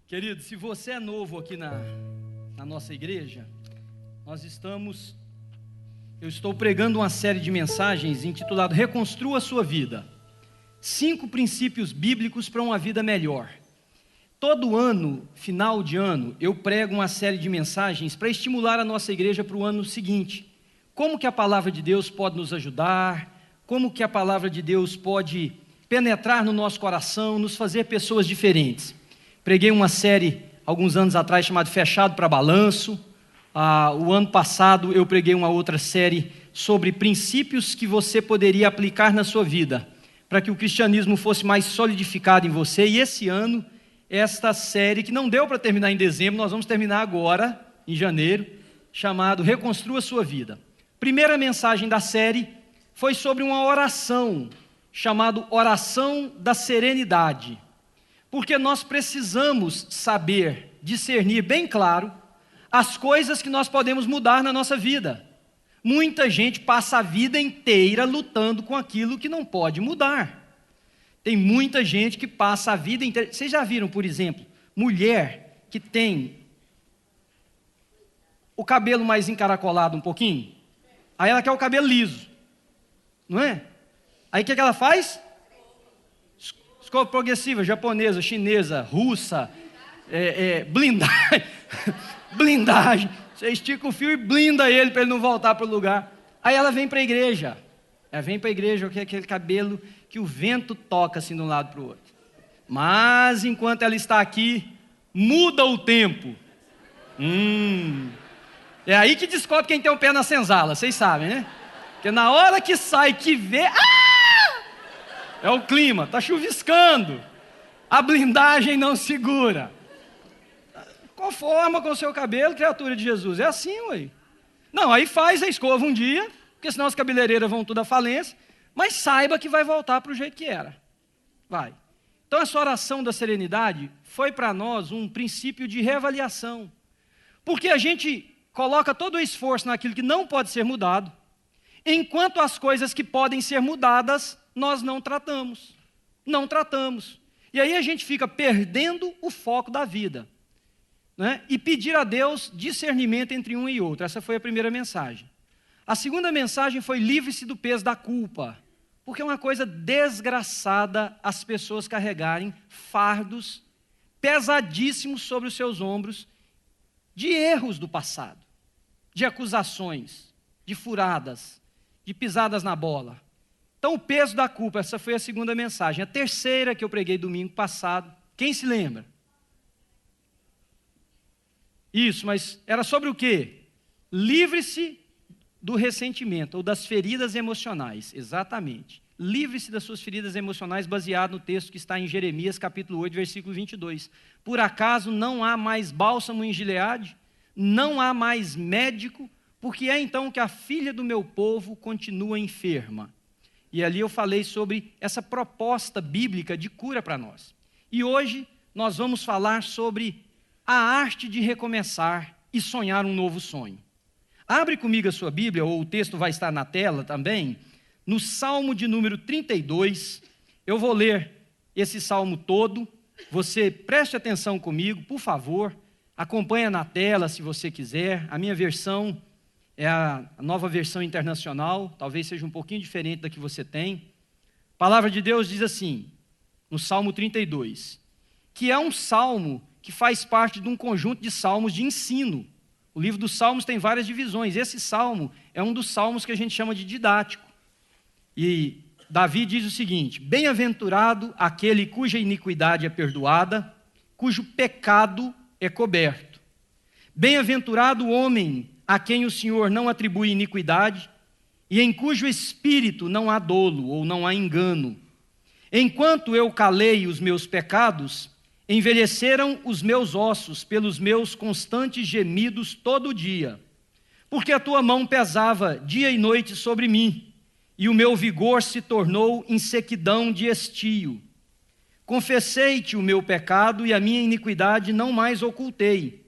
Querido, se você é novo aqui na nossa igreja, eu estou pregando uma série de mensagens intitulada Reconstrua a Sua Vida. 5 princípios bíblicos para uma vida melhor. Todo ano, final de ano, eu prego uma série de mensagens para estimular a nossa igreja para o ano seguinte. Como que a palavra de Deus pode nos ajudar, como que a palavra de Deus pode penetrar no nosso coração, nos fazer pessoas diferentes. Preguei uma série, alguns anos atrás, chamada Fechado para Balanço. O ano passado eu preguei uma outra série sobre princípios que você poderia aplicar na sua vida, para que o cristianismo fosse mais solidificado em você. E esse ano, esta série, que não deu para terminar em dezembro, nós vamos terminar agora, em janeiro, chamado Reconstrua a Sua Vida. Primeira mensagem da série foi sobre uma oração, chamada Oração da Serenidade. Porque nós precisamos saber, discernir bem claro, as coisas que nós podemos mudar na nossa vida. Muita gente passa a vida inteira lutando com aquilo que não pode mudar. Tem muita gente que passa a vida inteira... Vocês já viram, por exemplo, mulher que tem o cabelo mais encaracolado um pouquinho? Aí ela quer o cabelo liso, não é? Aí o que ela faz? Escova progressiva, japonesa, chinesa, russa, blindagem, blindagem. Você estica o fio e blinda ele para ele não voltar para o lugar. Aí ela vem para a igreja. Ela vem para a igreja com aquele cabelo que o vento toca assim de um lado para o outro. Mas enquanto ela está aqui, muda o tempo. É aí que descobre quem tem o pé na senzala, vocês sabem, né? Porque na hora que sai, que vê... É o clima, está chuviscando. A blindagem não segura. Conforma com o seu cabelo, criatura de Jesus. É assim, ué. Não, aí faz a escova um dia, porque senão as cabeleireiras vão tudo à falência, mas saiba que vai voltar para o jeito que era. Vai. Então essa oração da serenidade foi para nós um princípio de reavaliação. Porque a gente coloca todo o esforço naquilo que não pode ser mudado, enquanto as coisas que podem ser mudadas, nós não tratamos. Não tratamos. E aí a gente fica perdendo o foco da vida. Né? E pedir a Deus discernimento entre um e outro. Essa foi a primeira mensagem. A segunda mensagem foi livre-se do peso da culpa. Porque é uma coisa desgraçada as pessoas carregarem fardos pesadíssimos sobre os seus ombros de erros do passado, de acusações, de furadas, de pisadas na bola. Então, o peso da culpa, essa foi a segunda mensagem. A terceira que eu preguei domingo passado, quem se lembra? Isso, mas era sobre o quê? Livre-se do ressentimento, ou das feridas emocionais, exatamente. Livre-se das suas feridas emocionais, baseado no texto que está em Jeremias, capítulo 8, versículo 22. Por acaso não há mais bálsamo em Gileade? Não há mais médico? Porque é então que a filha do meu povo continua enferma. E ali eu falei sobre essa proposta bíblica de cura para nós. E hoje nós vamos falar sobre a arte de recomeçar e sonhar um novo sonho. Abre comigo a sua Bíblia, ou o texto vai estar na tela também, no Salmo de número 32. Eu vou ler esse salmo todo. Você preste atenção comigo, por favor. Acompanha na tela se você quiser. A minha versão é a nova versão internacional, talvez seja um pouquinho diferente da que você tem. A palavra de Deus diz assim, no Salmo 32, que é um salmo que faz parte de um conjunto de salmos de ensino. O livro dos Salmos tem várias divisões. Esse salmo é um dos salmos que a gente chama de didático. E Davi diz o seguinte: bem-aventurado aquele cuja iniquidade é perdoada, cujo pecado é coberto. Bem-aventurado o homem a quem o Senhor não atribui iniquidade, e em cujo espírito não há dolo, ou não há engano. Enquanto eu calei os meus pecados, envelheceram os meus ossos pelos meus constantes gemidos todo dia. Porque a tua mão pesava dia e noite sobre mim, e o meu vigor se tornou em sequidão de estio. Confessei-te o meu pecado, e a minha iniquidade não mais ocultei.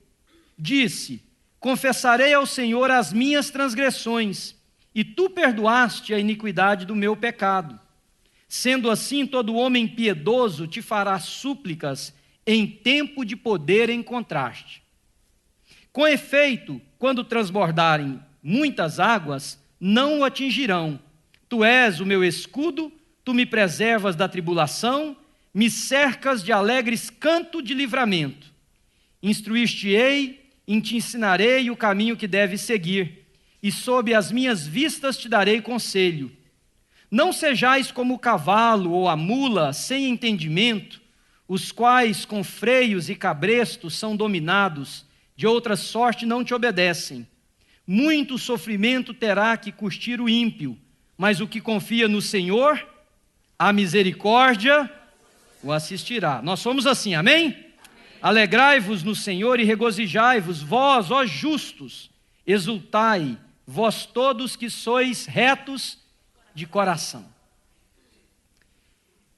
Disse: confessarei ao Senhor as minhas transgressões, e tu perdoaste a iniquidade do meu pecado. Sendo assim, todo homem piedoso te fará súplicas em tempo de poder encontraste. Com efeito, quando transbordarem muitas águas, não o atingirão. Tu és o meu escudo, tu me preservas da tribulação, me cercas de alegres canto de livramento. Instruir-te-ei e te ensinarei o caminho que deves seguir, e sob as minhas vistas te darei conselho. Não sejais como o cavalo ou a mula sem entendimento, os quais com freios e cabrestos são dominados, de outra sorte não te obedecem. Muito sofrimento terá que custir o ímpio, mas o que confia no Senhor, a misericórdia o assistirá. Nós somos assim, amém? Alegrai-vos no Senhor e regozijai-vos, vós, ó justos, exultai, vós todos que sois retos de coração.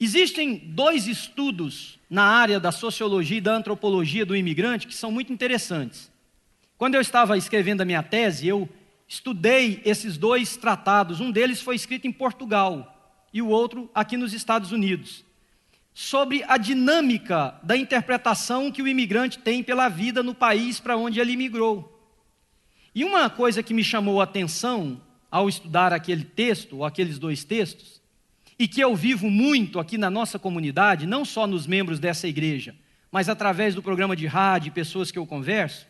Existem 2 estudos na área da sociologia e da antropologia do imigrante que são muito interessantes. Quando eu estava escrevendo a minha tese, eu estudei esses 2 tratados. Um deles foi escrito em Portugal e o outro aqui nos Estados Unidos, sobre a dinâmica da interpretação que o imigrante tem pela vida no país para onde ele imigrou. E uma coisa que me chamou a atenção ao estudar aquele texto, ou aqueles 2 textos, e que eu vivo muito aqui na nossa comunidade, não só nos membros dessa igreja, mas através do programa de rádio e pessoas que eu converso,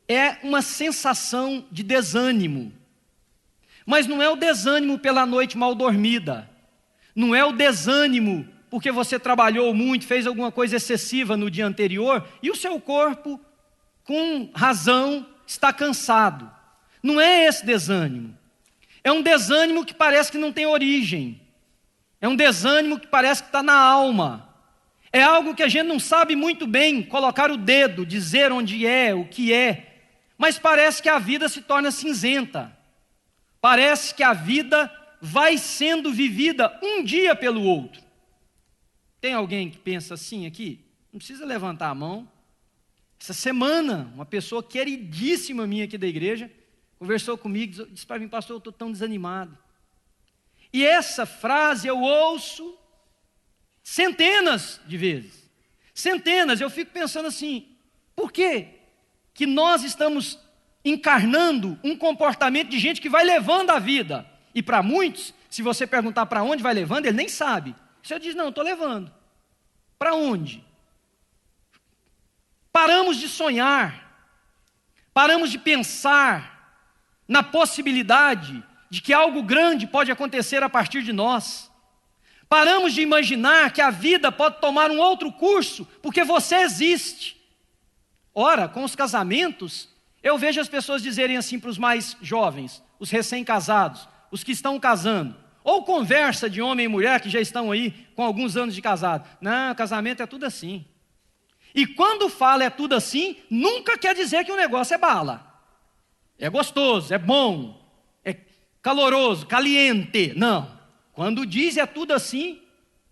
é uma sensação de desânimo. Mas não é o desânimo pela noite mal dormida, não é o desânimo porque você trabalhou muito, fez alguma coisa excessiva no dia anterior e o seu corpo, com razão, está cansado. Não é esse desânimo. É um desânimo que parece que não tem origem. É um desânimo que parece que está na alma. É algo que a gente não sabe muito bem colocar o dedo, dizer onde é, o que é. Mas parece que a vida se torna cinzenta. Parece que a vida vai sendo vivida um dia pelo outro. Tem alguém que pensa assim aqui? Não precisa levantar a mão. Essa semana, uma pessoa queridíssima minha aqui da igreja, conversou comigo, disse para mim, pastor, eu estou tão desanimado. E essa frase eu ouço centenas de vezes. Centenas, eu fico pensando assim, por que que nós estamos encarnando um comportamento de gente que vai levando a vida? E para muitos, se você perguntar para onde vai levando, ele nem sabe. Você diz, não, estou levando. Para onde? Paramos de sonhar, paramos de pensar na possibilidade de que algo grande pode acontecer a partir de nós. Paramos de imaginar que a vida pode tomar um outro curso, porque você existe. Ora, com os casamentos, eu vejo as pessoas dizerem assim para os mais jovens, os recém-casados, os que estão casando, ou conversa de homem e mulher que já estão aí com alguns anos de casado. Não, casamento é tudo assim. E quando fala é tudo assim, nunca quer dizer que o negócio é bala. É gostoso, é bom, é caloroso, caliente. Não. Quando diz é tudo assim,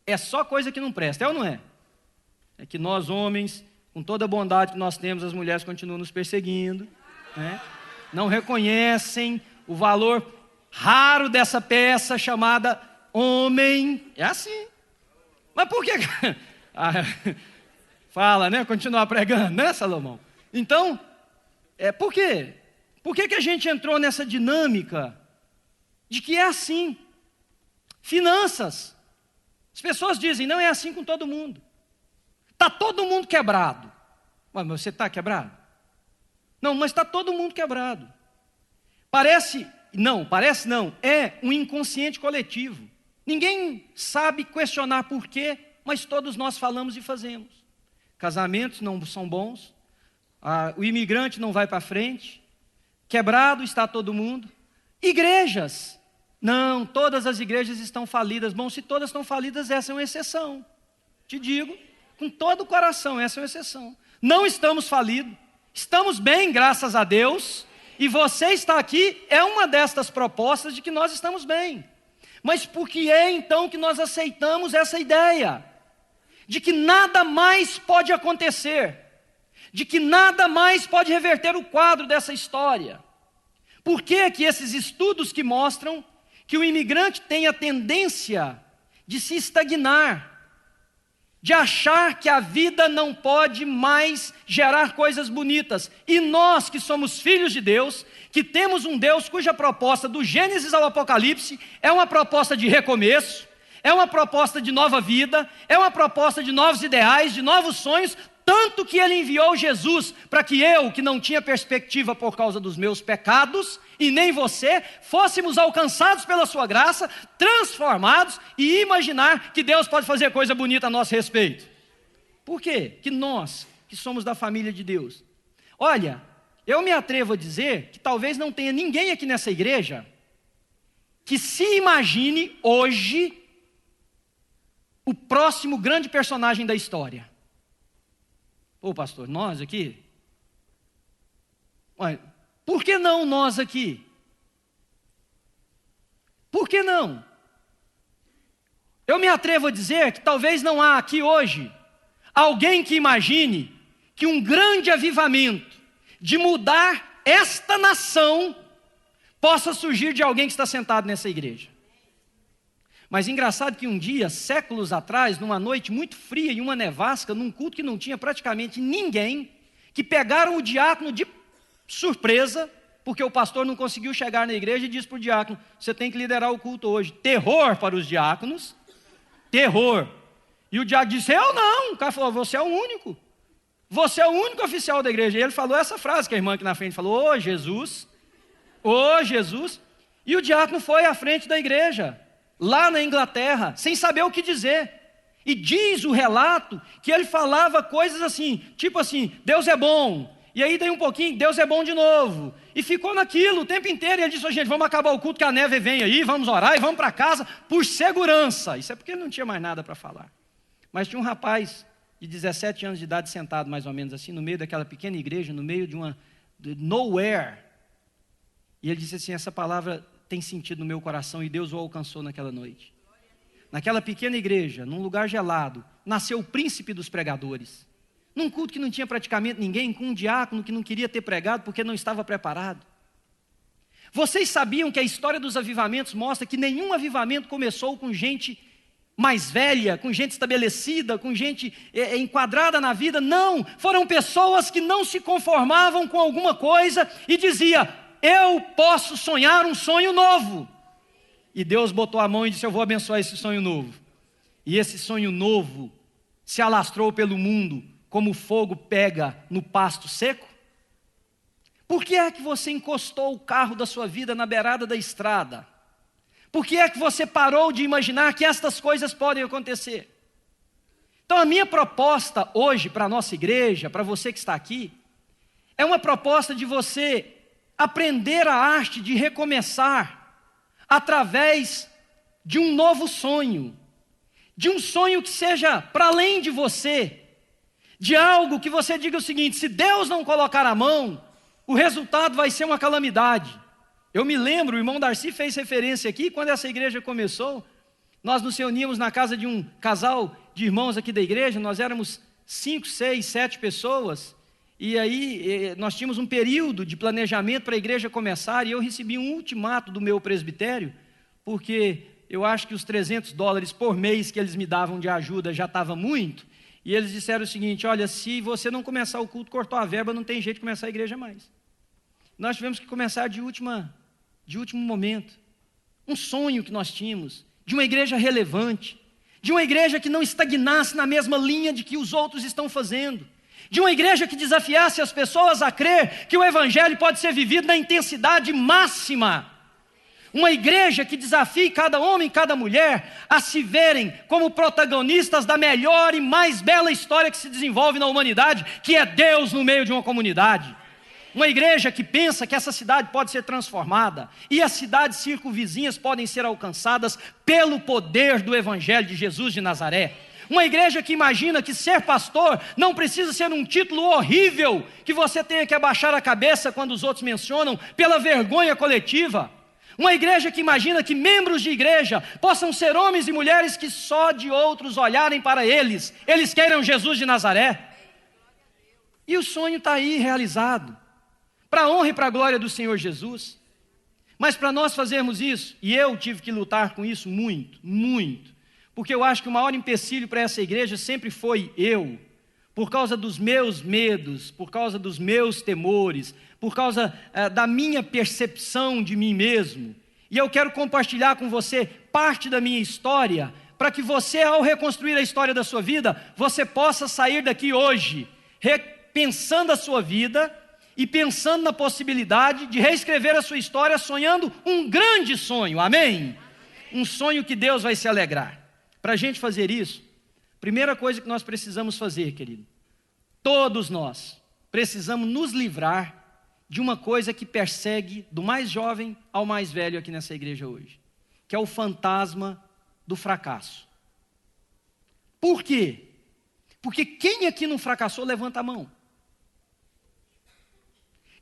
é só coisa que não presta, é ou não é? É que nós homens, com toda a bondade que nós temos, as mulheres continuam nos perseguindo, né? Não reconhecem o valor raro dessa peça chamada homem. É assim. Mas por que... Fala, né? Continuar pregando, né, Salomão? Então, por quê? Por que a gente entrou nessa dinâmica de que é assim? Finanças. As pessoas dizem, não é assim com todo mundo. Está todo mundo quebrado. Mas você está quebrado? Não, mas está todo mundo quebrado. Parece não, é um inconsciente coletivo. Ninguém sabe questionar por quê, mas todos nós falamos e fazemos. Casamentos não são bons, o imigrante não vai para frente, quebrado está todo mundo. Igrejas, não, todas as igrejas estão falidas. Bom, se todas estão falidas, essa é uma exceção. Te digo, com todo o coração, essa é uma exceção. Não estamos falidos, estamos bem, graças a Deus, e você está aqui, é uma destas propostas de que nós estamos bem. Mas por que é então que nós aceitamos essa ideia? De que nada mais pode acontecer, de que nada mais pode reverter o quadro dessa história. Por que que esses estudos que mostram que o imigrante tem a tendência de se estagnar, de achar que a vida não pode mais gerar coisas bonitas. E nós que somos filhos de Deus, que temos um Deus cuja proposta do Gênesis ao Apocalipse é uma proposta de recomeço, é uma proposta de nova vida, é uma proposta de novos ideais, de novos sonhos, tanto que Ele enviou Jesus para que eu, que não tinha perspectiva por causa dos meus pecados, e nem você, fôssemos alcançados pela sua graça, transformados e imaginar que Deus pode fazer coisa bonita a nosso respeito. Por quê? Que nós, que somos da família de Deus. Olha, eu me atrevo a dizer que talvez não tenha ninguém aqui nessa igreja que se imagine hoje o próximo grande personagem da história. Ô pastor, nós aqui? Olha, por que não nós aqui? Por que não? Eu me atrevo a dizer que talvez não há aqui hoje alguém que imagine que um grande avivamento de mudar esta nação possa surgir de alguém que está sentado nessa igreja. Mas engraçado que um dia, séculos atrás, numa noite muito fria e uma nevasca, num culto que não tinha praticamente ninguém, que pegaram o diácono de surpresa, porque o pastor não conseguiu chegar na igreja e disse para o diácono: você tem que liderar o culto hoje. Terror para os diáconos, terror. E o diácono disse: eu não. O cara falou: você é o único. Você é o único oficial da igreja. E ele falou essa frase que a irmã aqui na frente falou: ô Jesus, ô Jesus. E o diácono foi à frente da igreja, lá na Inglaterra, sem saber o que dizer. E diz o relato que ele falava coisas assim, tipo assim: Deus é bom. E aí daí um pouquinho, Deus é bom de novo. E ficou naquilo o tempo inteiro. E ele disse: gente, vamos acabar o culto que a neve vem aí, vamos orar e vamos para casa por segurança. Isso é porque ele não tinha mais nada para falar. Mas tinha um rapaz de 17 anos de idade sentado mais ou menos assim, no meio daquela pequena igreja, no meio de nowhere. E ele disse assim: essa palavra tem sentido no meu coração, e Deus o alcançou naquela noite. Naquela pequena igreja, num lugar gelado, nasceu o príncipe dos pregadores. Num culto que não tinha praticamente ninguém, com um diácono que não queria ter pregado porque não estava preparado. Vocês sabiam que a história dos avivamentos mostra que nenhum avivamento começou com gente mais velha, com gente estabelecida, com gente enquadrada na vida? Não, foram pessoas que não se conformavam com alguma coisa e diziam: eu posso sonhar um sonho novo. E Deus botou a mão e disse: eu vou abençoar esse sonho novo. E esse sonho novo se alastrou pelo mundo como o fogo pega no pasto seco. Por que é que você encostou o carro da sua vida na beirada da estrada? Por que é que você parou de imaginar que estas coisas podem acontecer? Então a minha proposta hoje para a nossa igreja, para você que está aqui, é uma proposta de você aprender a arte de recomeçar através de um novo sonho, de um sonho que seja para além de você, de algo que você diga o seguinte: se Deus não colocar a mão, o resultado vai ser uma calamidade. Eu me lembro, o irmão Darcy fez referência aqui, quando essa igreja começou, nós nos reuníamos na casa de um casal de irmãos aqui da igreja, nós éramos 5, 6, 7 pessoas, e aí nós tínhamos um período de planejamento para a igreja começar, e eu recebi um ultimato do meu presbitério, porque eu acho que os $300 por mês que eles me davam de ajuda já estava muito, e eles disseram o seguinte: olha, se você não começar o culto, cortou a verba, não tem jeito de começar a igreja mais. Nós tivemos que começar de último momento. Um sonho que nós tínhamos, de uma igreja relevante, de uma igreja que não estagnasse na mesma linha de que os outros estão fazendo, de uma igreja que desafiasse as pessoas a crer que o evangelho pode ser vivido na intensidade máxima. Uma igreja que desafie cada homem e cada mulher a se verem como protagonistas da melhor e mais bela história que se desenvolve na humanidade, que é Deus no meio de uma comunidade. Uma igreja que pensa que essa cidade pode ser transformada e as cidades circunvizinhas podem ser alcançadas pelo poder do evangelho de Jesus de Nazaré. Uma igreja que imagina que ser pastor não precisa ser um título horrível que você tenha que abaixar a cabeça quando os outros mencionam, pela vergonha coletiva. Uma igreja que imagina que membros de igreja possam ser homens e mulheres que só de outros olharem para eles queiram Jesus de Nazaré. E o sonho está aí realizado, para a honra e para a glória do Senhor Jesus. Mas para nós fazermos isso, e eu tive que lutar com isso muito, porque eu acho que o maior empecilho para essa igreja sempre foi eu, por causa dos meus medos, por causa dos meus temores, por causa da minha percepção de mim mesmo. E eu quero compartilhar com você parte da minha história, para que você, ao reconstruir a história da sua vida, você possa sair daqui hoje, repensando a sua vida e pensando na possibilidade de reescrever a sua história, sonhando um grande sonho, amém? Um sonho que Deus vai se alegrar. Para a gente fazer isso, primeira coisa que nós precisamos fazer, querido, todos nós precisamos nos livrar de uma coisa que persegue do mais jovem ao mais velho aqui nessa igreja hoje, que é o fantasma do fracasso. Por quê? Porque quem aqui não fracassou, levanta a mão.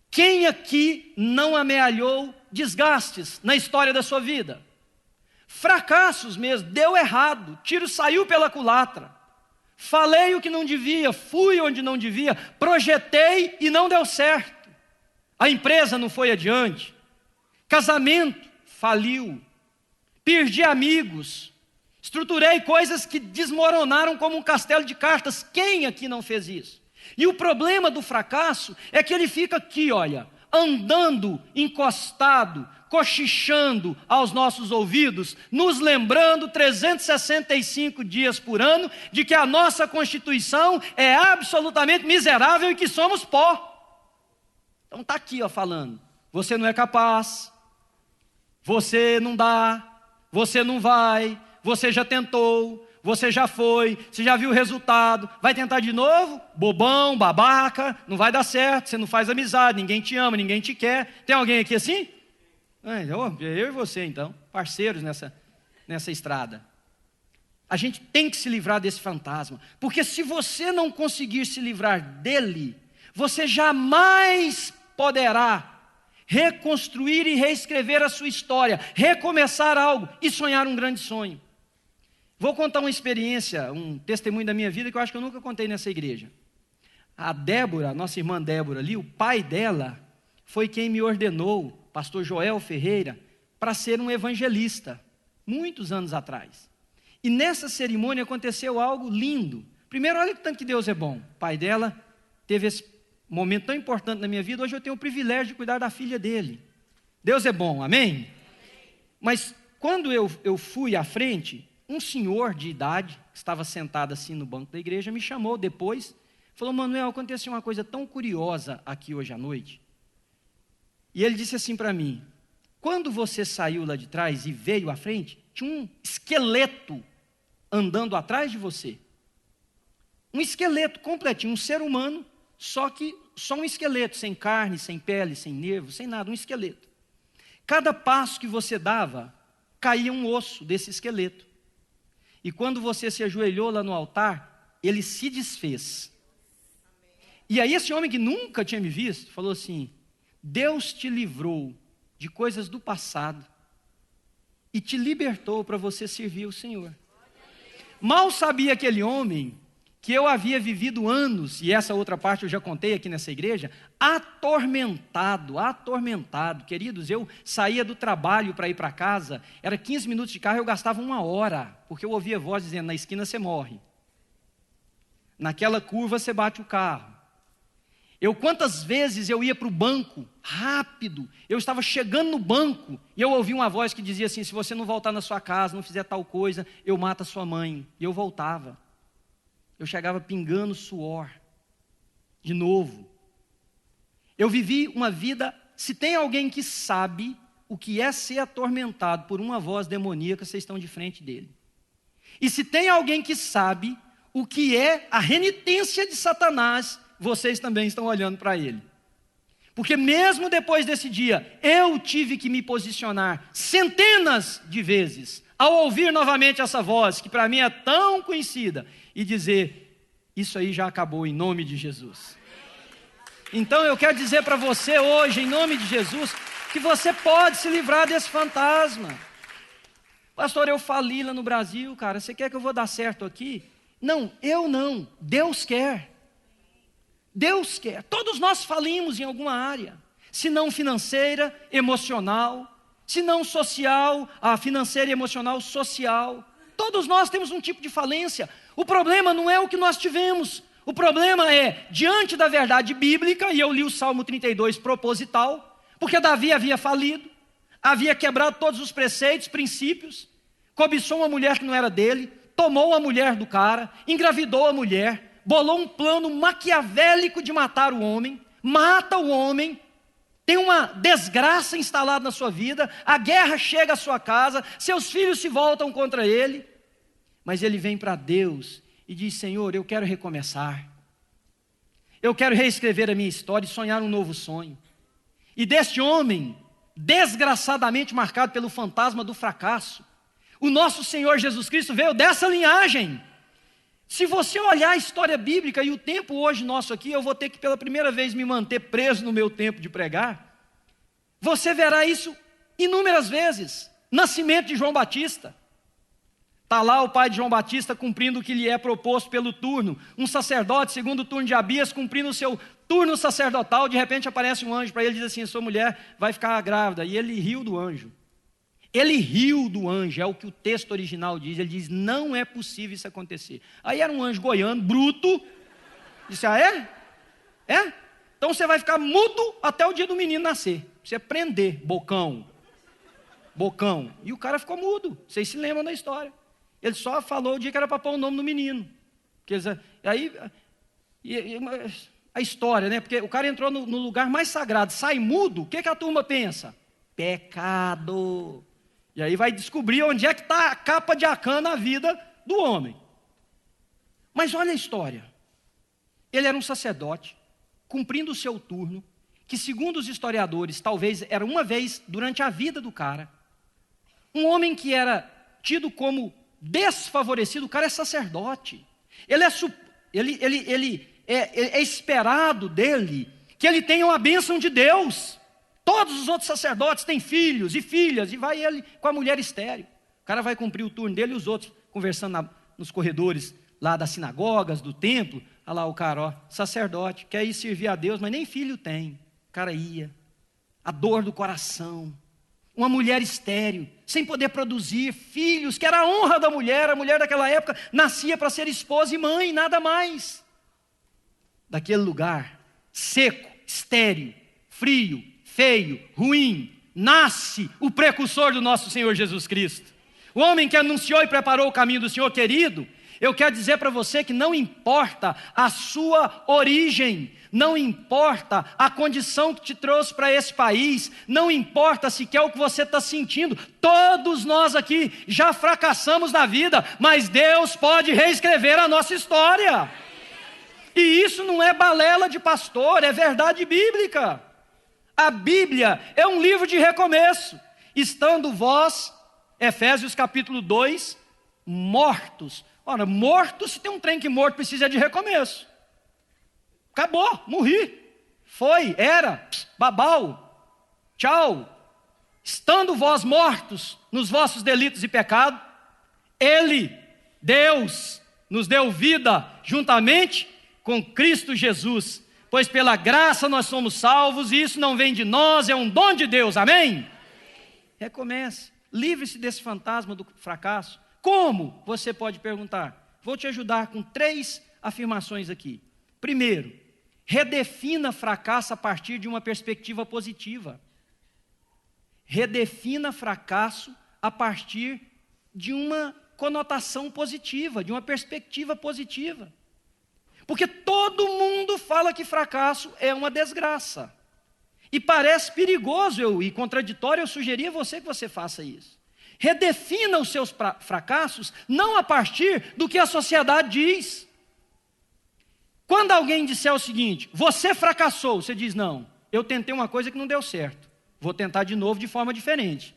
Quem aqui não amealhou desgastes na história da sua vida? Fracassos mesmo, deu errado, tiro saiu pela culatra. Falei o que não devia, fui onde não devia, projetei e não deu certo. A empresa não foi adiante. Casamento faliu. Perdi amigos. Estruturei coisas que desmoronaram como um castelo de cartas. Quem aqui não fez isso? E o problema do fracasso é que ele fica aqui, olha, andando, encostado, cochichando aos nossos ouvidos, nos lembrando 365 dias por ano de que a nossa Constituição é absolutamente miserável e que somos pó. Então está aqui, ó, falando, você não é capaz, você não dá, você não vai, você já tentou, você já foi, você já viu o resultado, vai tentar de novo? Bobão, babaca, não vai dar certo, você não faz amizade, ninguém te ama, ninguém te quer. Tem alguém aqui assim? Eu e você então, parceiros nessa estrada. A gente tem que se livrar desse fantasma, porque se você não conseguir se livrar dele, você jamais poderá reconstruir e reescrever a sua história, recomeçar algo e sonhar um grande sonho. Vou contar uma experiência, um testemunho da minha vida que eu acho que eu nunca contei nessa igreja. A Débora, nossa irmã Débora ali, o pai dela foi quem me ordenou, pastor Joel Ferreira, para ser um evangelista, muitos anos atrás. E nessa cerimônia aconteceu algo lindo. Primeiro, olha que tanto que Deus é bom. O pai dela teve esse momento tão importante na minha vida, hoje eu tenho o privilégio de cuidar da filha dele. Deus é bom, amém? Mas quando eu fui à frente, um senhor de idade, que estava sentado assim no banco da igreja, me chamou depois, falou, Manuel, aconteceu uma coisa tão curiosa aqui hoje à noite. E ele disse assim para mim, quando você saiu lá de trás e veio à frente, tinha um esqueleto andando atrás de você. Um esqueleto completinho, um ser humano, só um esqueleto, sem carne, sem pele, sem nervo, sem nada, um esqueleto. Cada passo que você dava, caía um osso desse esqueleto. E quando você se ajoelhou lá no altar, ele se desfez. E aí esse homem que nunca tinha me visto, falou assim, Deus te livrou de coisas do passado e te libertou para você servir o Senhor. Mal sabia aquele homem que eu havia vivido anos, e essa outra parte eu já contei aqui nessa igreja, atormentado. Queridos, eu saía do trabalho para ir para casa, era 15 minutos de carro, eu gastava 1 hora, porque eu ouvia voz dizendo, na esquina você morre. Naquela curva você bate o carro. Quantas vezes eu ia para o banco, rápido, eu estava chegando no banco, e eu ouvi uma voz que dizia assim, se você não voltar na sua casa, não fizer tal coisa, eu mato a sua mãe. E eu voltava. Eu chegava pingando suor, de novo. Eu vivi uma vida, se tem alguém que sabe o que é ser atormentado por uma voz demoníaca, vocês estão de frente dele. E se tem alguém que sabe o que é a renitência de Satanás, vocês também estão olhando para ele. Porque mesmo depois desse dia, eu tive que me posicionar centenas de vezes, ao ouvir novamente essa voz, que para mim é tão conhecida, e dizer, isso aí já acabou em nome de Jesus. Então eu quero dizer para você hoje, em nome de Jesus, que você pode se livrar desse fantasma. Pastor, eu fali lá no Brasil, cara, você quer que eu vou dar certo aqui? Não, eu não, Deus quer. Deus quer, todos nós falimos em alguma área, se não financeira, emocional, se não social, a financeira e emocional, social. Todos nós temos um tipo de falência. O problema não é o que nós tivemos. O problema é, diante da verdade bíblica, e eu li o Salmo 32 proposital, porque Davi havia falido, havia quebrado todos os preceitos, princípios, cobiçou uma mulher que não era dele, tomou a mulher do cara, engravidou a mulher, bolou um plano maquiavélico de matar o homem, mata o homem, tem uma desgraça instalada na sua vida, a guerra chega à sua casa, seus filhos se voltam contra ele, mas ele vem para Deus e diz: Senhor, eu quero recomeçar, eu quero reescrever a minha história e sonhar um novo sonho. E deste homem, desgraçadamente marcado pelo fantasma do fracasso, o nosso Senhor Jesus Cristo veio dessa linhagem. Se você olhar a história bíblica e o tempo hoje nosso aqui, eu vou ter que pela primeira vez me manter preso no meu tempo de pregar, você verá isso inúmeras vezes. Nascimento de João Batista, está lá o pai de João Batista cumprindo o que lhe é proposto pelo turno, um sacerdote segundo o turno de Abias, cumprindo o seu turno sacerdotal, de repente aparece um anjo para ele e diz assim: sua mulher vai ficar grávida, e ele riu do anjo. Ele riu do anjo, é o que o texto original diz. Ele diz: não é possível isso acontecer. Aí era um anjo goiano, bruto, disse: ah, é? É? Então você vai ficar mudo até o dia do menino nascer. Você prender, bocão. E o cara ficou mudo, vocês se lembram da história. Ele só falou o dia que era para pôr o nome no menino. Aí, a história, né? Porque o cara entrou no lugar mais sagrado, sai mudo, o que a turma pensa? Pecado. E aí vai descobrir onde é que está a capa de Acã na vida do homem. Mas olha a história. Ele era um sacerdote, cumprindo o seu turno, que segundo os historiadores, talvez era uma vez durante a vida do cara. Um homem que era tido como desfavorecido, o cara é sacerdote. É esperado dele que ele tenha uma bênção de Deus. Todos os outros sacerdotes têm filhos e filhas, e vai ele com a mulher estéril. O cara vai cumprir o turno dele e os outros conversando nos corredores lá das sinagogas, do templo. Olha lá o cara, ó, sacerdote, quer ir servir a Deus, mas nem filho tem. O cara ia, a dor do coração. Uma mulher estéril, sem poder produzir filhos, que era a honra da mulher. A mulher daquela época nascia para ser esposa e mãe, nada mais. Daquele lugar, seco, estéril, frio, feio, ruim, nasce o precursor do nosso Senhor Jesus Cristo. O homem que anunciou e preparou o caminho do Senhor querido. Eu quero dizer para você que não importa a sua origem, não importa a condição que te trouxe para esse país, não importa sequer o que você está sentindo, todos nós aqui já fracassamos na vida, mas Deus pode reescrever a nossa história. E isso não é balela de pastor, é verdade bíblica. A Bíblia é um livro de recomeço, estando vós, Efésios capítulo 2, mortos. Ora, morto, se tem um trem que morto precisa de recomeço. Acabou, morri. Foi, era, babau, tchau. Estando vós mortos nos vossos delitos e pecados, Ele, Deus, nos deu vida juntamente com Cristo Jesus. Pois pela graça nós somos salvos, e isso não vem de nós, é um dom de Deus, amém? Recomece, livre-se desse fantasma do fracasso. Como? Você pode perguntar. Vou te ajudar com 3 afirmações aqui. Primeiro, redefina fracasso a partir de uma perspectiva positiva. Redefina fracasso a partir de uma conotação positiva, de uma perspectiva positiva. Porque todo mundo fala que fracasso é uma desgraça. E parece perigoso e contraditório eu sugerir a você que você faça isso. Redefina os seus fracassos não a partir do que a sociedade diz. Quando alguém disser o seguinte: você fracassou, você diz: não, eu tentei uma coisa que não deu certo, vou tentar de novo de forma diferente.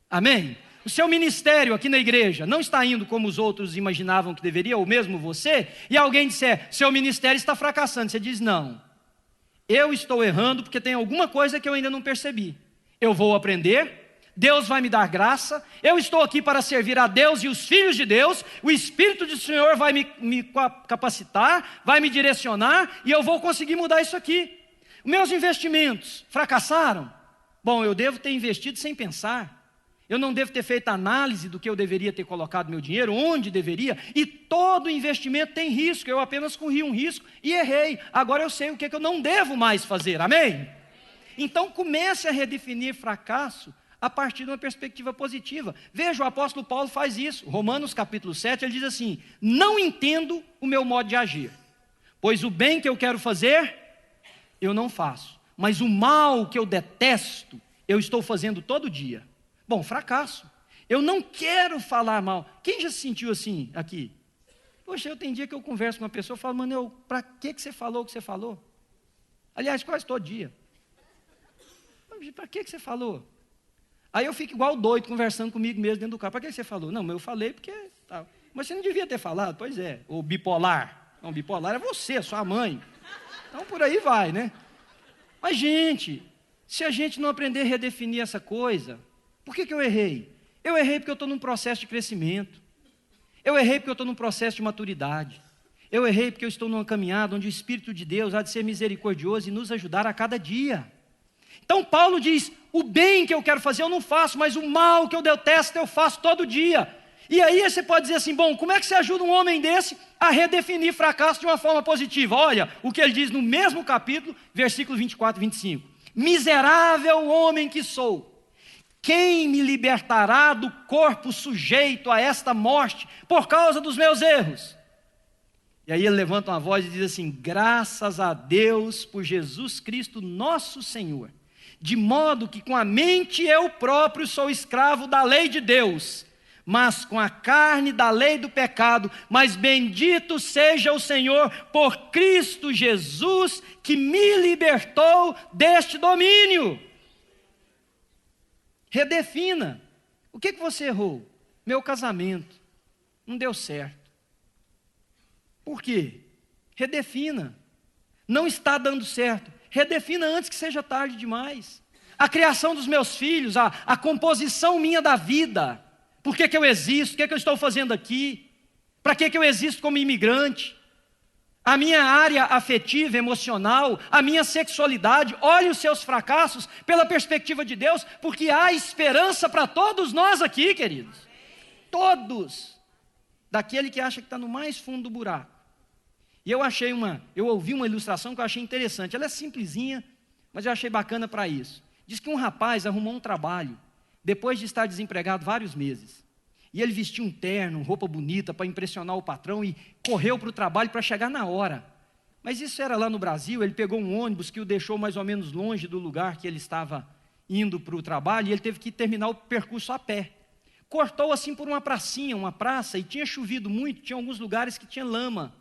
Amém? O seu ministério aqui na igreja não está indo como os outros imaginavam que deveria, ou mesmo você, e alguém disser: seu ministério está fracassando, você diz: não, eu estou errando porque tem alguma coisa que eu ainda não percebi. Eu vou aprender, Deus vai me dar graça, eu estou aqui para servir a Deus e os filhos de Deus, o Espírito do Senhor vai me capacitar, vai me direcionar, e eu vou conseguir mudar isso aqui. Meus investimentos fracassaram? Bom, eu devo ter investido sem pensar. Eu não devo ter feito análise do que eu deveria ter colocado meu dinheiro, onde deveria, e todo investimento tem risco, eu apenas corri um risco e errei. Agora eu sei o que eu não devo mais fazer, amém? Então comece a redefinir fracasso a partir de uma perspectiva positiva. Veja, o apóstolo Paulo faz isso. Romanos capítulo 7, ele diz assim: não entendo o meu modo de agir, pois o bem que eu quero fazer, eu não faço, mas o mal que eu detesto, eu estou fazendo todo dia. Bom, fracasso. Eu não quero falar mal. Quem já se sentiu assim aqui? Poxa, eu tenho dia que eu converso com uma pessoa e falo: mano, para que você falou o que você falou? Aliás, quase todo dia. Para que você falou? Aí eu fico igual doido conversando comigo mesmo dentro do carro. Para que você falou? Não, mas eu falei porque... Tá. Mas você não devia ter falado. Pois é. Ou bipolar. Não, bipolar é você, sua mãe. Então por aí vai, né? Mas gente, se a gente não aprender a redefinir essa coisa... Por que eu errei? Eu errei porque eu estou num processo de crescimento. Eu errei porque eu estou num processo de maturidade. Eu errei porque eu estou numa caminhada onde o Espírito de Deus há de ser misericordioso e nos ajudar a cada dia. Então Paulo diz: o bem que eu quero fazer eu não faço, mas o mal que eu detesto eu faço todo dia. E aí você pode dizer assim: bom, como é que você ajuda um homem desse a redefinir fracasso de uma forma positiva? Olha o que ele diz no mesmo capítulo, versículos 24 e 25. Miserável homem que sou, quem me libertará do corpo sujeito a esta morte por causa dos meus erros? E aí ele levanta uma voz e diz assim: graças a Deus por Jesus Cristo nosso Senhor, de modo que com a mente eu próprio sou escravo da lei de Deus, mas com a carne da lei do pecado. Mas bendito seja o Senhor por Cristo Jesus, que me libertou deste domínio. Redefina. O que você errou? Meu casamento não deu certo. Por quê? Redefina. Não está dando certo. Redefina antes que seja tarde demais. A criação dos meus filhos, a composição minha da vida. Por que eu existo? O que eu estou fazendo aqui? Para que eu existo como imigrante? A minha área afetiva, emocional, a minha sexualidade. Olhe os seus fracassos pela perspectiva de Deus, porque há esperança para todos nós aqui, queridos. Todos. Daquele que acha que está no mais fundo do buraco. E eu ouvi uma ilustração que eu achei interessante. Ela é simplesinha, mas eu achei bacana para isso. Diz que um rapaz arrumou um trabalho, depois de estar desempregado vários meses. E ele vestiu um terno, roupa bonita para impressionar o patrão e correu para o trabalho para chegar na hora. Mas isso era lá no Brasil. Ele pegou um ônibus que o deixou mais ou menos longe do lugar que ele estava indo para o trabalho, e ele teve que terminar o percurso a pé. Cortou assim por uma pracinha, uma praça, e tinha chovido muito, tinha alguns lugares que tinha lama.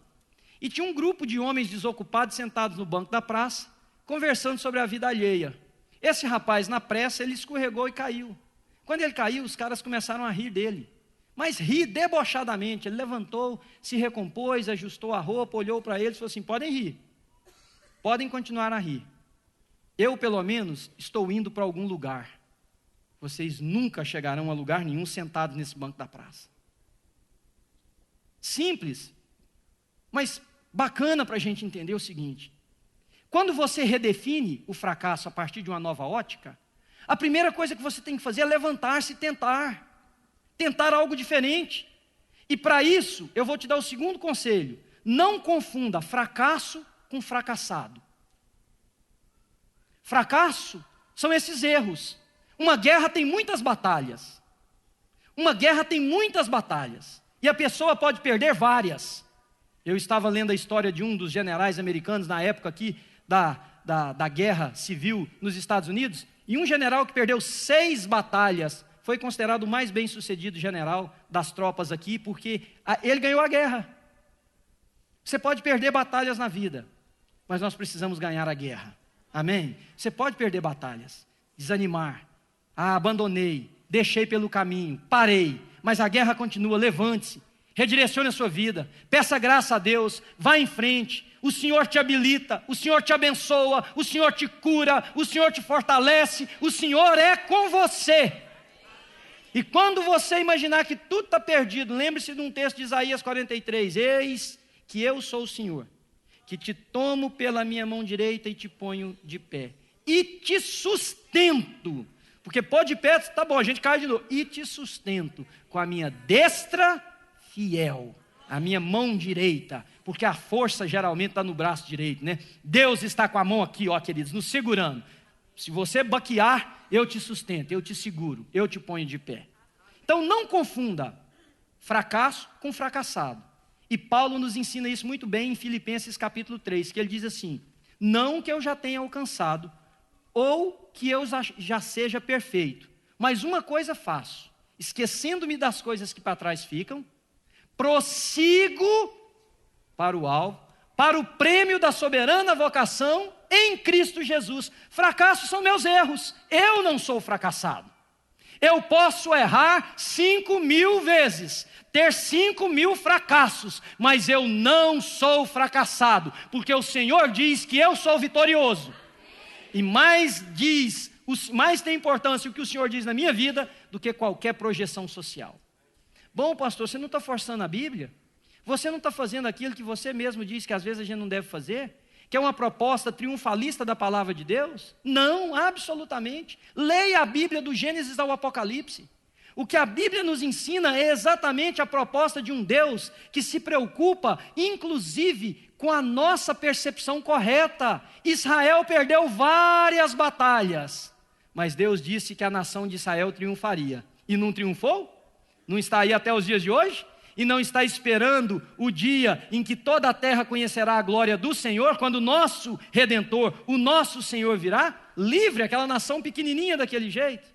E tinha um grupo de homens desocupados sentados no banco da praça, conversando sobre a vida alheia. Esse rapaz, na pressa, ele escorregou e caiu. Quando ele caiu, os caras começaram a rir dele. Mas ri debochadamente. Ele levantou, se recompôs, ajustou a roupa, olhou para eles e falou assim: podem rir, podem continuar a rir. Eu, pelo menos, estou indo para algum lugar. Vocês nunca chegarão a lugar nenhum sentados nesse banco da praça. Simples, mas bacana para a gente entender o seguinte: quando você redefine o fracasso a partir de uma nova ótica, a primeira coisa que você tem que fazer é levantar-se e tentar algo diferente. E para isso, eu vou te dar o segundo conselho: não confunda fracasso com fracassado. Fracasso são esses erros. Uma guerra tem muitas batalhas. E a pessoa pode perder várias. Eu estava lendo a história de um dos generais americanos na época aqui da guerra civil nos Estados Unidos, e um general que perdeu 6 batalhas foi considerado o mais bem-sucedido general das tropas aqui, porque ele ganhou a guerra. Você pode perder batalhas na vida, mas nós precisamos ganhar a guerra. Amém? Você pode perder batalhas, desanimar. Abandonei, deixei pelo caminho, parei, mas a guerra continua. Levante-se, redirecione a sua vida, peça graça a Deus, vá em frente. O Senhor te habilita, o Senhor te abençoa, o Senhor te cura, o Senhor te fortalece, o Senhor é com você. E quando você imaginar que tudo está perdido, lembre-se de um texto de Isaías 43, eis que eu sou o Senhor, que te tomo pela minha mão direita e te ponho de pé, e te sustento, Porque pôr de pé, tá bom, a gente cai de novo. E te sustento com a minha destra fiel, a minha mão direita, porque a força geralmente está no braço direito, né? Deus está com a mão aqui, ó, queridos, nos segurando. Se você baquear, eu te sustento, eu te seguro, eu te ponho de pé. Então não confunda fracasso com fracassado. E Paulo nos ensina isso muito bem em Filipenses capítulo 3, que ele diz assim: não que eu já tenha alcançado, ou que eu já seja perfeito, mas uma coisa faço, esquecendo-me das coisas que para trás ficam, prossigo para o alvo, para o prêmio da soberana vocação em Cristo Jesus. Fracassos são meus erros, eu não sou fracassado. Eu posso errar 5.000 vezes, ter 5.000 fracassos, mas eu não sou fracassado, porque o Senhor diz que eu sou vitorioso. E mais tem importância o que o Senhor diz na minha vida do que qualquer projeção social. Bom, pastor, você não está forçando a Bíblia? Você não está fazendo aquilo que você mesmo diz que às vezes a gente não deve fazer? Que é uma proposta triunfalista da palavra de Deus? Não, absolutamente. Leia a Bíblia do Gênesis ao Apocalipse. O que a Bíblia nos ensina é exatamente a proposta de um Deus que se preocupa, inclusive, com a nossa percepção correta. Israel perdeu várias batalhas, mas Deus disse que a nação de Israel triunfaria. E não triunfou? Não está aí até os dias de hoje? E não está esperando o dia em que toda a terra conhecerá a glória do Senhor, quando o nosso Redentor, o nosso Senhor virá, livre aquela nação pequenininha daquele jeito.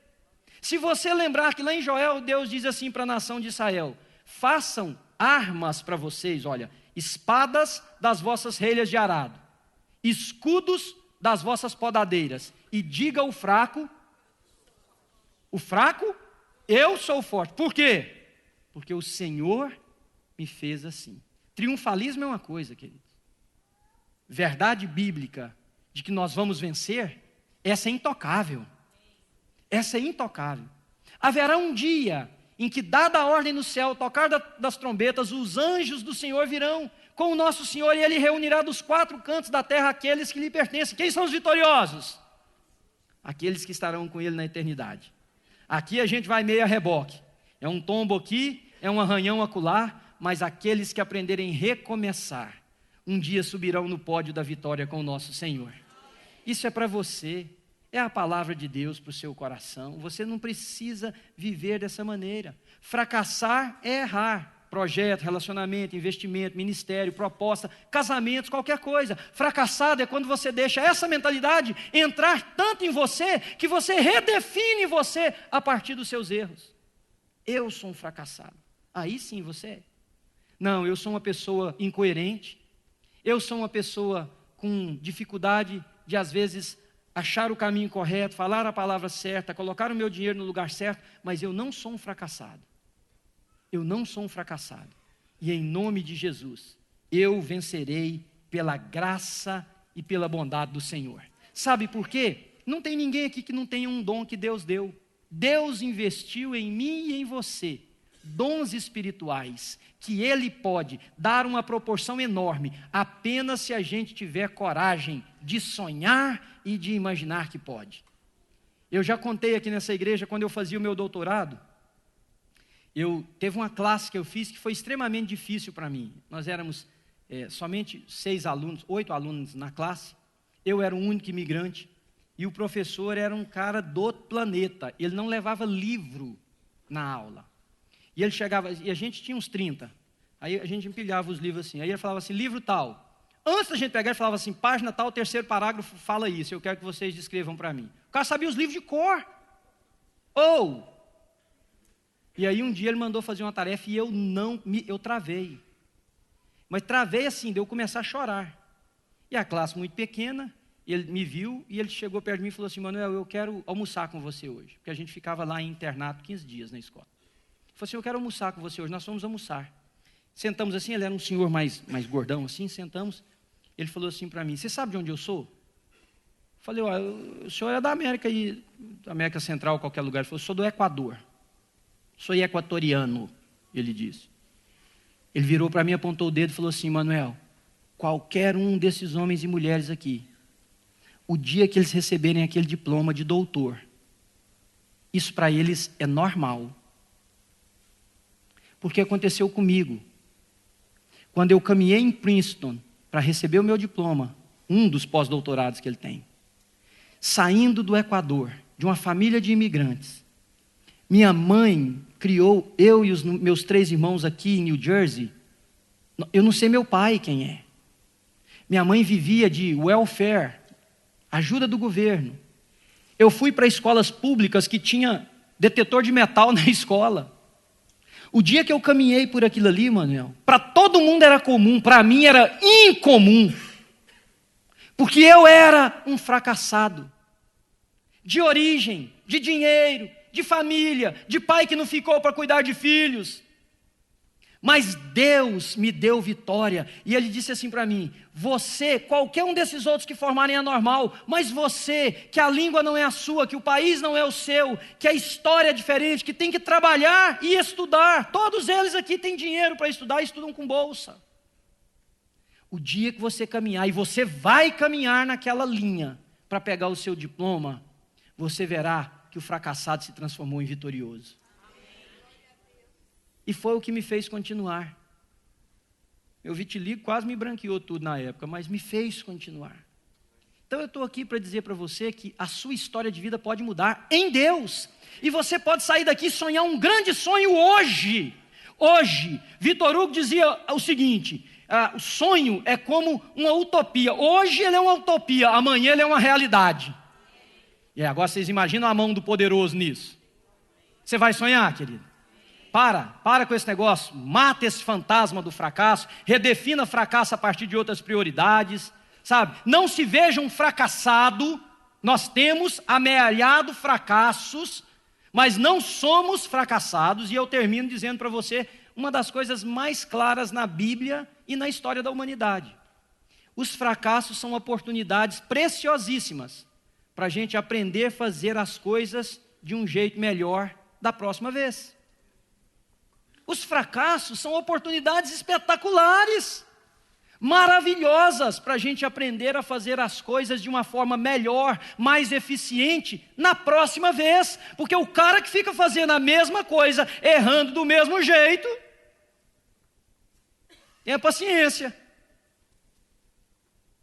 Se você lembrar que lá em Joel, Deus diz assim para a nação de Israel: façam armas para vocês, olha, espadas das vossas relhas de arado, escudos das vossas podadeiras, e diga ao fraco, eu sou forte. Por quê? Porque o Senhor me fez assim. Triunfalismo é uma coisa, queridos. Verdade bíblica de que nós vamos vencer, essa é intocável. Essa é intocável. Haverá um dia em que, dada a ordem no céu, tocar das trombetas, os anjos do Senhor virão com o nosso Senhor, e Ele reunirá dos 4 cantos da terra aqueles que lhe pertencem. Quem são os vitoriosos? Aqueles que estarão com Ele na eternidade. Aqui a gente vai meio a reboque. É um tombo aqui, é um arranhão acolá, mas aqueles que aprenderem a recomeçar, um dia subirão no pódio da vitória com o nosso Senhor. Isso é para você. É a palavra de Deus para o seu coração. Você não precisa viver dessa maneira. Fracassar é errar. Projeto, relacionamento, investimento, ministério, proposta, casamentos, qualquer coisa. Fracassado é quando você deixa essa mentalidade entrar tanto em você, que você redefine você a partir dos seus erros. Eu sou um fracassado. Aí sim você é. Não, eu sou uma pessoa incoerente. Eu sou uma pessoa com dificuldade de, às vezes, achar o caminho correto, falar a palavra certa, colocar o meu dinheiro no lugar certo, mas eu não sou um fracassado. Eu não sou um fracassado. E em nome de Jesus, eu vencerei pela graça e pela bondade do Senhor. Sabe por quê? Não tem ninguém aqui que não tenha um dom que Deus deu. Deus investiu em mim e em você dons espirituais que Ele pode dar uma proporção enorme apenas se a gente tiver coragem de sonhar e de imaginar que pode. Eu já contei aqui nessa igreja, quando eu fazia o meu doutorado, teve uma classe que eu fiz que foi extremamente difícil para mim. Nós éramos somente 8 alunos na classe, eu era o único imigrante, e o professor era um cara do outro planeta, ele não levava livro na aula. E ele chegava, e a gente tinha uns 30, aí a gente empilhava os livros assim, aí ele falava assim, livro tal. Antes da gente pegar, ele falava assim, página tal, 3º parágrafo, fala isso, eu quero que vocês descrevam para mim. O cara sabia os livros de cor. E aí um dia ele mandou fazer uma tarefa e eu travei. Mas travei assim, de eu começar a chorar. E a classe muito pequena, ele me viu e ele chegou perto de mim e falou assim, Manuel, eu quero almoçar com você hoje. Porque a gente ficava lá em internato 15 dias na escola. Ele falou assim, eu quero almoçar com você hoje, nós fomos almoçar. Sentamos assim, ele era um senhor mais gordão assim, sentamos. Ele falou assim para mim, você sabe de onde eu sou? Eu falei, o senhor é da América, da América Central, qualquer lugar. Ele falou, sou do Equador. Sou equatoriano, ele disse. Ele virou para mim, apontou o dedo e falou assim, Manuel, qualquer um desses homens e mulheres aqui, o dia que eles receberem aquele diploma de doutor, Isso para eles é normal. Porque aconteceu comigo. Quando eu caminhei em Princeton para receber o meu diploma, um dos pós-doutorados que ele tem, saindo do Equador, de uma família de imigrantes, minha mãe criou eu e os meus 3 irmãos aqui em New Jersey. Eu não sei meu pai quem é. Minha mãe vivia de welfare, ajuda do governo. Eu fui para escolas públicas que tinha detetor de metal na escola. O dia que eu caminhei por aquilo ali, Manuel, para todo mundo era comum, para mim era incomum. Porque eu era um fracassado. De origem, de dinheiro, de família, de pai que não ficou para cuidar de filhos. Mas Deus me deu vitória. E Ele disse assim para mim: você, qualquer um desses outros que formarem é normal, mas você, que a língua não é a sua, que o país não é o seu, que a história é diferente, que tem que trabalhar e estudar. Todos eles aqui têm dinheiro para estudar e estudam com bolsa. O dia que você caminhar, e você vai caminhar naquela linha para pegar o seu diploma, você verá que o fracassado se transformou em vitorioso. E foi o que me fez continuar. Meu vitiligo quase me branqueou tudo na época, mas me fez continuar. Então eu estou aqui para dizer para você que a sua história de vida pode mudar em Deus. E você pode sair daqui e sonhar um grande sonho hoje. Hoje, Vitor Hugo dizia o seguinte: o sonho é como uma utopia. Hoje ele é uma utopia, amanhã ele é uma realidade. E agora vocês imaginam a mão do poderoso nisso. Você vai sonhar, querido? Para com esse negócio, mata esse fantasma do fracasso, redefina fracasso a partir de outras prioridades, sabe? Não se veja um fracassado, nós temos amealhado fracassos, mas não somos fracassados. E eu termino dizendo para você uma das coisas mais claras na Bíblia e na história da humanidade. Os fracassos são oportunidades preciosíssimas para a gente aprender a fazer as coisas de um jeito melhor da próxima vez. Os fracassos são oportunidades espetaculares, maravilhosas, para a gente aprender a fazer as coisas de uma forma melhor, mais eficiente, na próxima vez. Porque o cara que fica fazendo a mesma coisa, errando do mesmo jeito, tenha paciência.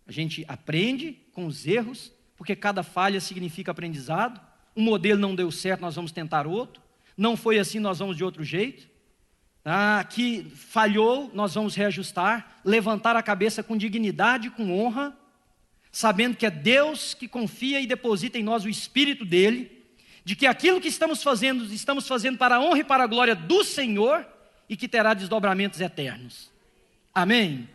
A gente aprende com os erros, porque cada falha significa aprendizado. Um modelo não deu certo, nós vamos tentar outro. Não foi assim, nós vamos de outro jeito. Que falhou, nós vamos reajustar, levantar a cabeça com dignidade, com honra, sabendo que é Deus que confia e deposita em nós o Espírito dEle, de que aquilo que estamos fazendo para a honra e para a glória do Senhor, e que terá desdobramentos eternos. Amém?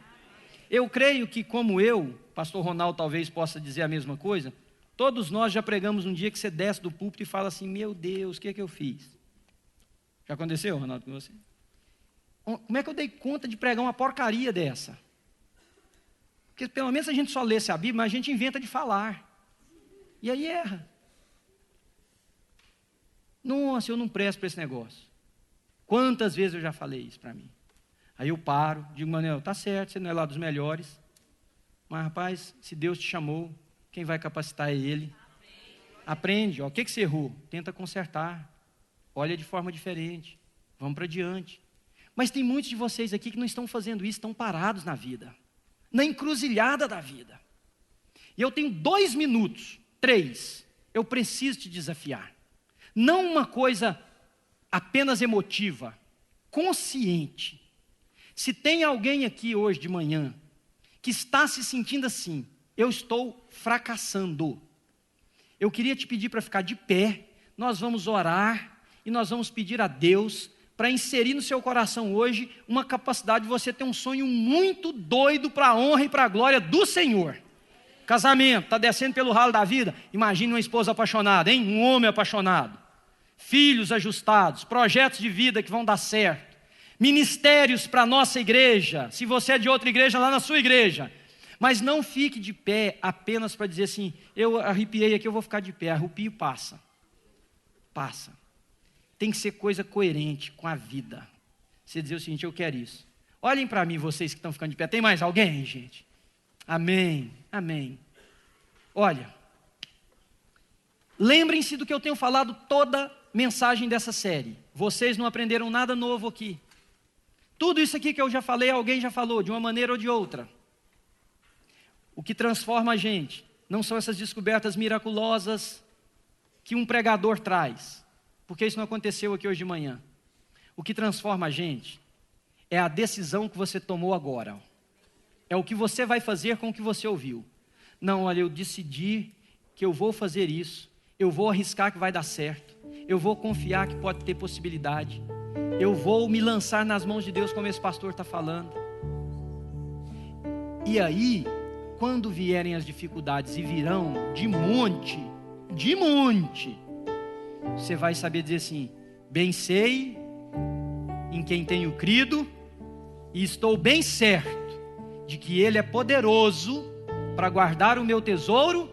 Eu creio que, como eu, pastor Ronaldo talvez possa dizer a mesma coisa, todos nós já pregamos um dia que você desce do púlpito e fala assim: meu Deus, o que é que eu fiz? Já aconteceu, Ronaldo, com você? Como é que eu dei conta de pregar uma porcaria dessa? Porque pelo menos a gente só lesse a Bíblia, mas a gente inventa de falar. E aí erra. Nossa, eu não presto para esse negócio. Quantas vezes eu já falei isso para mim? Aí eu paro, digo: Manuel, tá certo, você não é lá dos melhores. Mas rapaz, se Deus te chamou, quem vai capacitar é Ele. Aprende, o que você errou? Tenta consertar. Olha de forma diferente. Vamos para diante. Mas tem muitos de vocês aqui que não estão fazendo isso, estão parados na vida, na encruzilhada da vida. E eu tenho 2 minutos, 3, eu preciso te desafiar. Não uma coisa apenas emotiva, consciente. Se tem alguém aqui hoje de manhã que está se sentindo assim: eu estou fracassando, eu queria te pedir para ficar de pé. Nós vamos orar e nós vamos pedir a Deus para inserir no seu coração hoje uma capacidade de você ter um sonho muito doido para a honra e para a glória do Senhor. Casamento, está descendo pelo ralo da vida? Imagine uma esposa apaixonada, hein? Um homem apaixonado. Filhos ajustados, projetos de vida que vão dar certo. Ministérios para a nossa igreja, se você é de outra igreja, lá na sua igreja. Mas não fique de pé apenas para dizer assim: eu arrepiei aqui, eu vou ficar de pé. Arrepio, passa. Passa. Tem que ser coisa coerente com a vida. Você dizer o seguinte: eu quero isso. Olhem para mim, vocês que estão ficando de pé. Tem mais alguém, gente? Amém, amém. Olha, lembrem-se do que eu tenho falado toda mensagem dessa série. Vocês não aprenderam nada novo aqui. Tudo isso aqui que eu já falei, alguém já falou, de uma maneira ou de outra. O que transforma a gente não são essas descobertas miraculosas que um pregador traz, porque isso não aconteceu aqui hoje de manhã. O que transforma a gente é a decisão que você tomou agora. É o que você vai fazer com o que você ouviu. Não, olha, eu decidi que eu vou fazer isso, eu vou arriscar que vai dar certo, eu vou confiar que pode ter possibilidade, eu vou me lançar nas mãos de Deus, como esse pastor está falando. E aí, quando vierem as dificuldades, e virão de monte, você vai saber dizer assim: bem sei em quem tenho crido, e estou bem certo de que Ele é poderoso para guardar o meu tesouro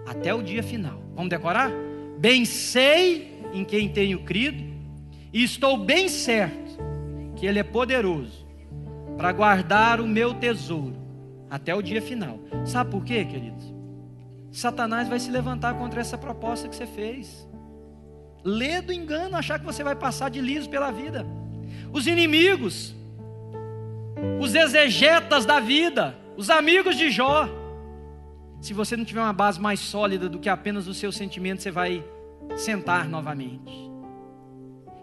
até o dia final. Vamos decorar? Bem sei em quem tenho crido, e estou bem certo que Ele é poderoso para guardar o meu tesouro até o dia final. Sabe por quê, queridos? Satanás vai se levantar contra essa proposta que você fez. Lê do engano, achar que você vai passar de liso pela vida. Os inimigos, os exegetas da vida, os amigos de Jó. Se você não tiver uma base mais sólida do que apenas os seus sentimentos, você vai sentar novamente.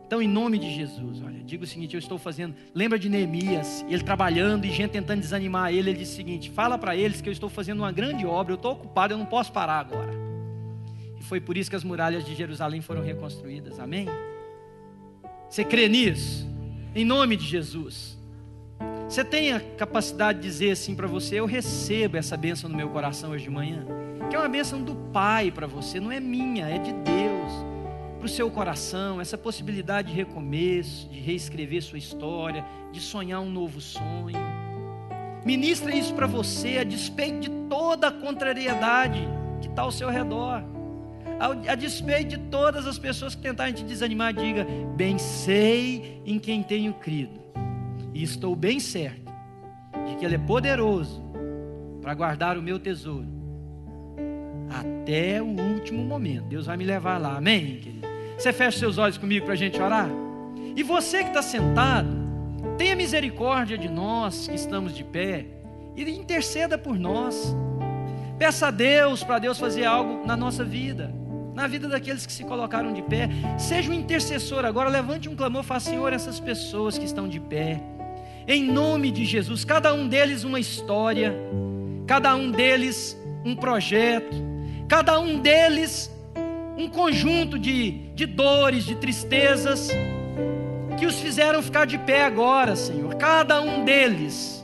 Então, em nome de Jesus, olha, diga o seguinte: eu estou fazendo, lembra de Neemias, ele trabalhando e gente tentando desanimar ele disse o seguinte: fala para eles que eu estou fazendo uma grande obra, eu estou ocupado, eu não posso parar agora. E foi por isso que as muralhas de Jerusalém foram reconstruídas, amém? Você crê nisso? Em nome de Jesus. Você tem a capacidade de dizer assim para você: eu recebo essa bênção no meu coração hoje de manhã, que é uma bênção do Pai para você, não é minha, é de Deus, para o seu coração, essa possibilidade de recomeço, de reescrever sua história, de sonhar um novo sonho. Ministra isso para você, a despeito de toda a contrariedade que está ao seu redor, a despeito de todas as pessoas que tentarem te desanimar. Diga: bem sei em quem tenho crido, e estou bem certo de que Ele é poderoso para guardar o meu tesouro até o último momento. Deus vai me levar lá, amém, querido? Você fecha seus olhos comigo para a gente orar? E você que está sentado, tenha misericórdia de nós que estamos de pé e interceda por nós. Peça a Deus, para Deus fazer algo na nossa vida, na vida daqueles que se colocaram de pé. Seja um intercessor agora, levante um clamor, fala: Senhor, essas pessoas que estão de pé, em nome de Jesus, cada um deles uma história, cada um deles um projeto, cada um deles um conjunto de dores, de tristezas, que os fizeram ficar de pé agora, Senhor, cada um deles.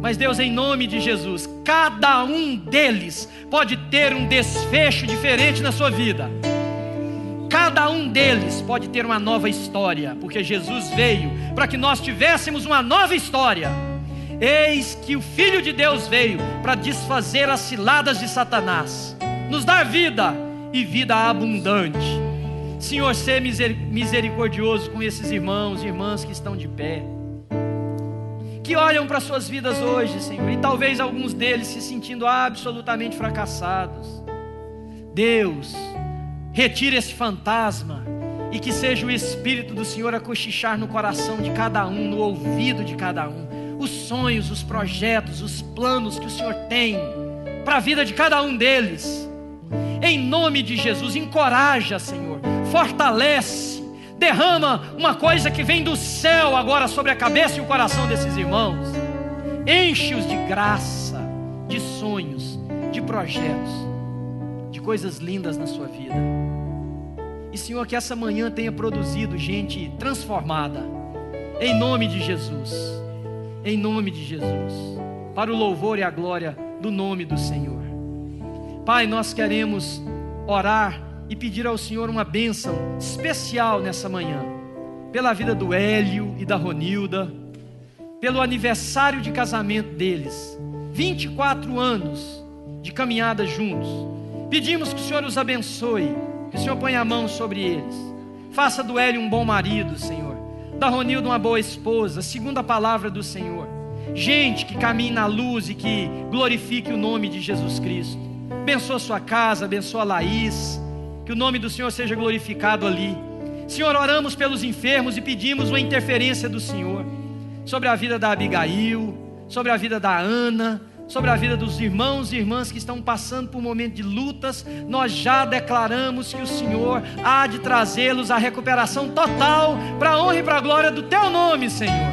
Mas Deus, em nome de Jesus, cada um deles pode ter um desfecho diferente na sua vida. Cada um deles pode ter uma nova história, porque Jesus veio para que nós tivéssemos uma nova história. Eis que o Filho de Deus veio para desfazer as ciladas de Satanás, nos dar vida e vida abundante. Senhor, seja misericordioso com esses irmãos e irmãs que estão de pé, que olham para suas vidas hoje, Senhor, e talvez alguns deles se sentindo absolutamente fracassados. Deus, retire esse fantasma e que seja o Espírito do Senhor a cochichar no coração de cada um, no ouvido de cada um, os sonhos, os projetos, os planos que o Senhor tem para a vida de cada um deles. Em nome de Jesus, encoraja, Senhor, fortalece, derrama uma coisa que vem do céu agora sobre a cabeça e o coração desses irmãos. Enche-os de graça, de sonhos, de projetos, de coisas lindas na sua vida. E, Senhor, que essa manhã tenha produzido gente transformada, em nome de Jesus, em nome de Jesus, para o louvor e a glória do nome do Senhor. Pai, nós queremos orar e pedir ao Senhor uma bênção especial nessa manhã, pela vida do Hélio e da Ronilda, pelo aniversário de casamento deles, 24 anos de caminhada juntos. Pedimos que o Senhor os abençoe, que o Senhor ponha a mão sobre eles, faça do Hélio um bom marido, Senhor, da Ronilda uma boa esposa, segundo a palavra do Senhor, gente que caminhe na luz e que glorifique o nome de Jesus Cristo. Abençoa a sua casa, abençoa a Laís, que o nome do Senhor seja glorificado ali. Senhor, oramos pelos enfermos e pedimos uma interferência do Senhor sobre a vida da Abigail, sobre a vida da Ana, sobre a vida dos irmãos e irmãs que estão passando por um momento de lutas. Nós já declaramos que o Senhor há de trazê-los à recuperação total, para a honra e para a glória do Teu nome, Senhor.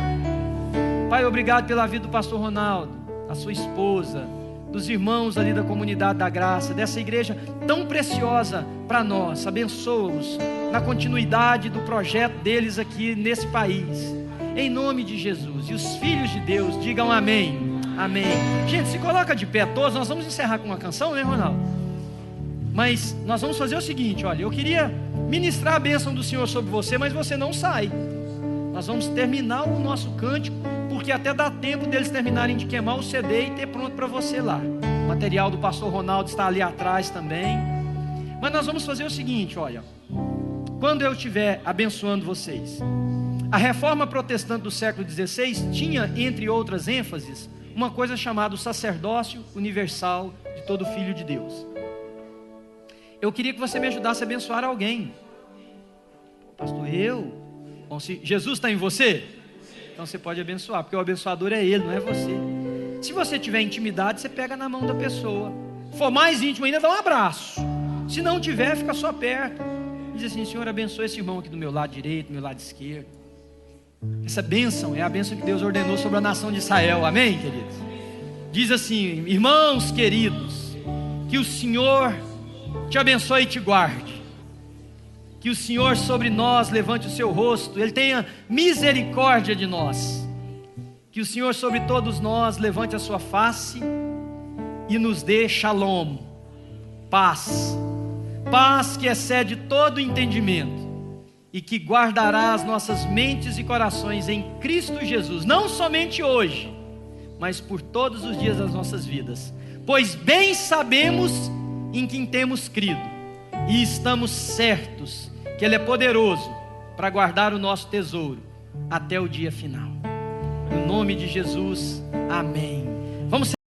Pai, obrigado pela vida do pastor Ronaldo, a sua esposa, dos irmãos ali da comunidade da graça, dessa igreja tão preciosa para nós. Abençoa-os na continuidade do projeto deles aqui nesse país, em nome de Jesus. E os filhos de Deus digam amém. Amém. Gente, se coloca de pé todos. Nós vamos encerrar com uma canção, né, Ronaldo? Mas nós vamos fazer o seguinte, olha, eu queria ministrar a bênção do Senhor sobre você, mas você não sai. Nós vamos terminar o nosso cântico, porque até dá tempo deles terminarem de queimar o CD e ter pronto para você lá. O material do pastor Ronaldo está ali atrás também. Mas nós vamos fazer o seguinte, olha, quando eu estiver abençoando vocês, a reforma protestante do século XVI tinha, entre outras ênfases, uma coisa chamada o sacerdócio universal de todo filho de Deus. Eu queria que você me ajudasse a abençoar alguém. Pastor, Bom, se Jesus está em você, então você pode abençoar, porque o abençoador é Ele, não é você. Se você tiver intimidade, você pega na mão da pessoa. Se for mais íntimo ainda, dá um abraço. Se não tiver, fica só perto. Diz assim: Senhor, abençoa esse irmão aqui do meu lado direito, do meu lado esquerdo. Essa bênção é a bênção que Deus ordenou sobre a nação de Israel, amém, queridos? Diz assim: irmãos queridos, que o Senhor te abençoe e te guarde, que o Senhor sobre nós levante o seu rosto, Ele tenha misericórdia de nós, que o Senhor sobre todos nós levante a sua face e nos dê shalom, paz, paz que excede todo entendimento, e que guardará as nossas mentes e corações em Cristo Jesus, não somente hoje, mas por todos os dias das nossas vidas, pois bem sabemos em quem temos crido, e estamos certos que Ele é poderoso para guardar o nosso tesouro até o dia final. Em nome de Jesus, amém. Vamos